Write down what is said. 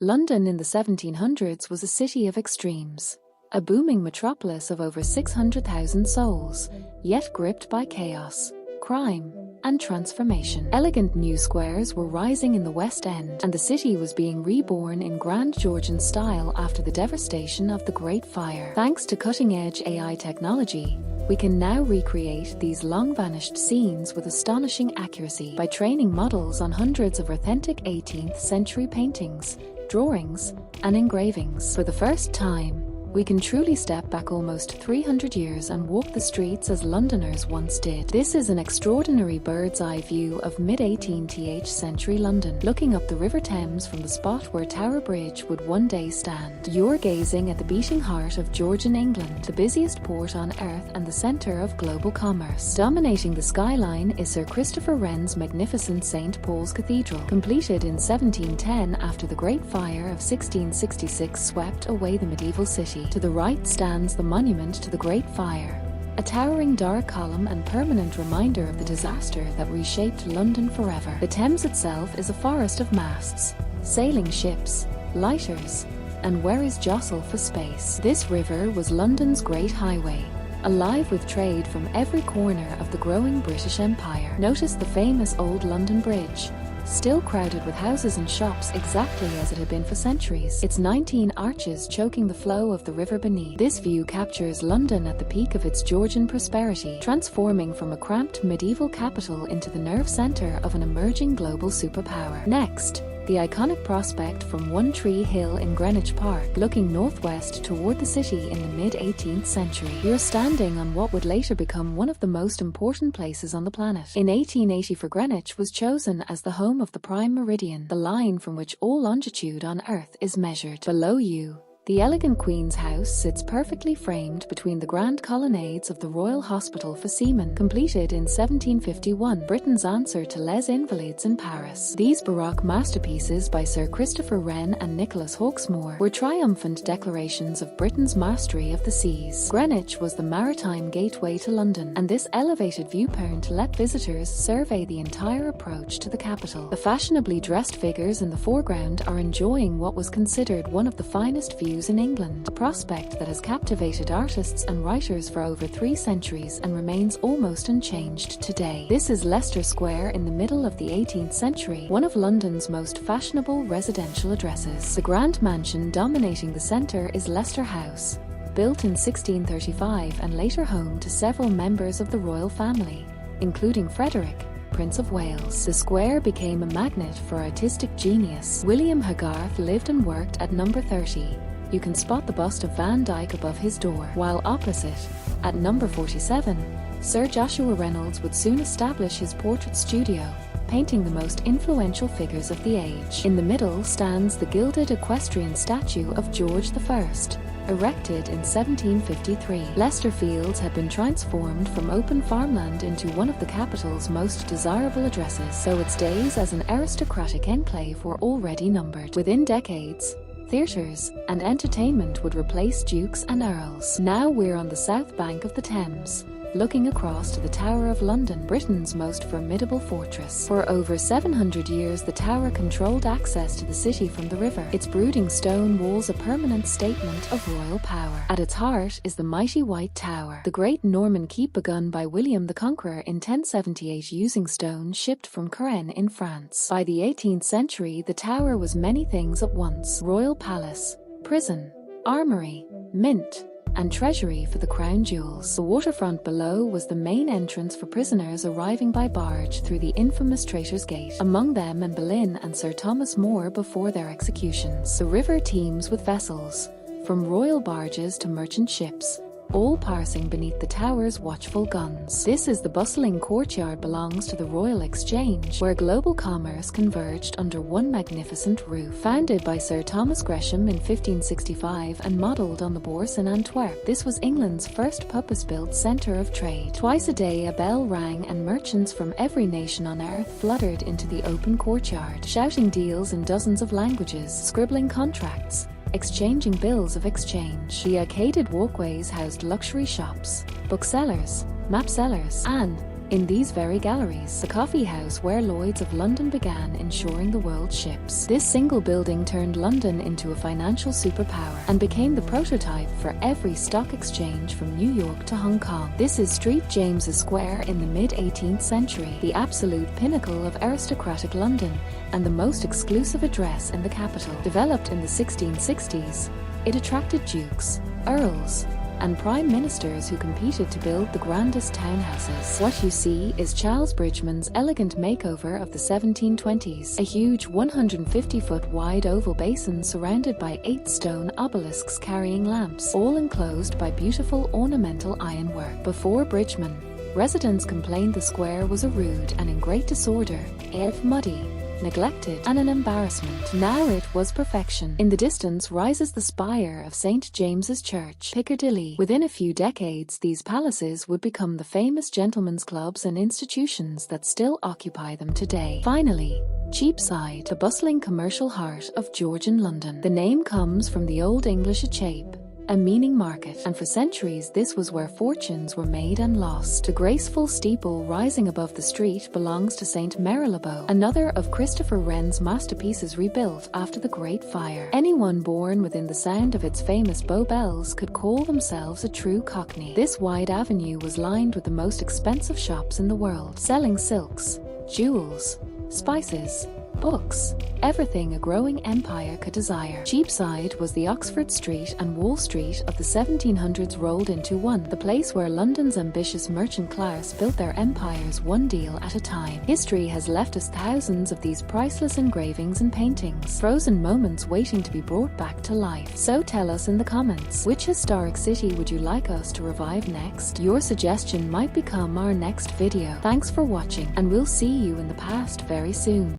London in the 1700s was a city of extremes, a booming metropolis of over 600,000 souls, yet gripped by chaos, crime, and transformation. Elegant new squares were rising in the West End, and the city was being reborn in grand Georgian style after the devastation of the Great Fire. Thanks to cutting-edge AI technology, we can now recreate these long-vanished scenes with astonishing accuracy by training models on hundreds of authentic 18th-century paintings, drawings, and engravings. For the first time, we can truly step back almost 300 years and walk the streets as Londoners once did. This is an extraordinary bird's-eye view of mid-18th century London, looking up the River Thames from the spot where Tower Bridge would one day stand. You're gazing at the beating heart of Georgian England, the busiest port on earth and the centre of global commerce. Dominating the skyline is Sir Christopher Wren's magnificent St. Paul's Cathedral, completed in 1710 after the Great Fire of 1666 swept away the medieval city. To the right stands the monument to the Great Fire, a towering dark column and permanent reminder of the disaster that reshaped London forever. The Thames itself is a forest of masts, sailing ships, lighters, and wherries jostle for space. This river was London's great highway, alive with trade from every corner of the growing British Empire. Notice the famous Old London Bridge, still crowded with houses and shops exactly as it had been for centuries, its 19 arches choking the flow of the river beneath. This view captures London at the peak of its Georgian prosperity, transforming from a cramped medieval capital into the nerve centre of an emerging global superpower. Next, the iconic prospect from One Tree Hill in Greenwich Park, looking northwest toward the city in the mid-18th century. You're standing on what would later become one of the most important places on the planet. In 1884, Greenwich was chosen as the home of the prime meridian, the line from which all longitude on Earth is measured. Below you, the elegant Queen's House sits perfectly framed between the grand colonnades of the Royal Hospital for Seamen, completed in 1751, Britain's answer to Les Invalides in Paris. These Baroque masterpieces by Sir Christopher Wren and Nicholas Hawksmoor were triumphant declarations of Britain's mastery of the seas. Greenwich was the maritime gateway to London, and this elevated viewpoint let visitors survey the entire approach to the capital. The fashionably dressed figures in the foreground are enjoying what was considered one of the finest views in England, a prospect that has captivated artists and writers for over 3 centuries and remains almost unchanged today. This is Leicester Square in the middle of the 18th century, one of London's most fashionable residential addresses. The grand mansion dominating the centre is Leicester House, built in 1635 and later home to several members of the royal family, including Frederick, Prince of Wales. The square became a magnet for artistic genius. William Hogarth lived and worked at number 30. You can spot the bust of Van Dyck above his door, while opposite, at number 47, Sir Joshua Reynolds would soon establish his portrait studio, painting the most influential figures of the age. In the middle stands the gilded equestrian statue of George I, erected in 1753. Leicester Fields had been transformed from open farmland into one of the capital's most desirable addresses, so its days as an aristocratic enclave were already numbered. Within decades, theatres and entertainment would replace dukes and earls. Now we're on the south bank of the Thames, looking across to the Tower of London, Britain's most formidable fortress. For over 700 years, the tower controlled access to the city from the river, its brooding stone walls a permanent statement of royal power. At its heart is the mighty White Tower, the great Norman keep begun by William the Conqueror in 1078 using stone shipped from Caen in France. By the 18th century, the tower was many things at once: royal palace, prison, armory, mint, and treasury for the crown jewels. The waterfront below was the main entrance for prisoners arriving by barge through the infamous Traitor's Gate, among them Anne Boleyn and Sir Thomas More before their executions. The river teems with vessels, from royal barges to merchant ships, all passing beneath the tower's watchful guns. This is the bustling courtyard belongs to the Royal Exchange, where global commerce converged under one magnificent roof. Founded by Sir Thomas Gresham in 1565 and modelled on the Bourse in Antwerp, this was England's first purpose-built centre of trade. Twice a day a bell rang and merchants from every nation on earth fluttered into the open courtyard, shouting deals in dozens of languages, scribbling contracts, exchanging bills of exchange. The arcaded walkways housed luxury shops, booksellers, map sellers, and In these very galleries, the coffee house where Lloyd's of London began insuring the world's ships. This single building turned London into a financial superpower and became the prototype for every stock exchange from New York to Hong Kong. This is St. James's Square in the mid-18th century, the absolute pinnacle of aristocratic London and the most exclusive address in the capital. Developed in the 1660s, it attracted dukes, earls, and prime ministers who competed to build the grandest townhouses. What you see is Charles Bridgeman's elegant makeover of the 1720s, a huge 150-foot wide oval basin surrounded by 8 stone obelisks carrying lamps, all enclosed by beautiful ornamental ironwork. Before Bridgeman, residents complained the square was a rude and in great disorder, muddy, neglected, and an embarrassment. Now it was perfection. In the distance rises the spire of St. James's Church, Piccadilly. Within a few decades, these palaces would become the famous gentlemen's clubs and institutions that still occupy them today. Finally, Cheapside, the bustling commercial heart of Georgian London. The name comes from the Old English "chape," a meaning market, and for centuries this was where fortunes were made and lost. The graceful steeple rising above the street belongs to St. Marylebone, another of Christopher Wren's masterpieces rebuilt after the Great Fire. Anyone born within the sound of its famous Bow Bells could call themselves a true Cockney. This wide avenue was lined with the most expensive shops in the world, selling silks, jewels, spices, books, everything a growing empire could desire. Cheapside was the Oxford Street and Wall Street of the 1700s rolled into one, the place where London's ambitious merchant class built their empires one deal at a time. History has left us thousands of these priceless engravings and paintings, frozen moments waiting to be brought back to life. So tell us in the comments, which historic city would you like us to revive next? Your suggestion might become our next video. Thanks for watching, and we'll see you in the past very soon.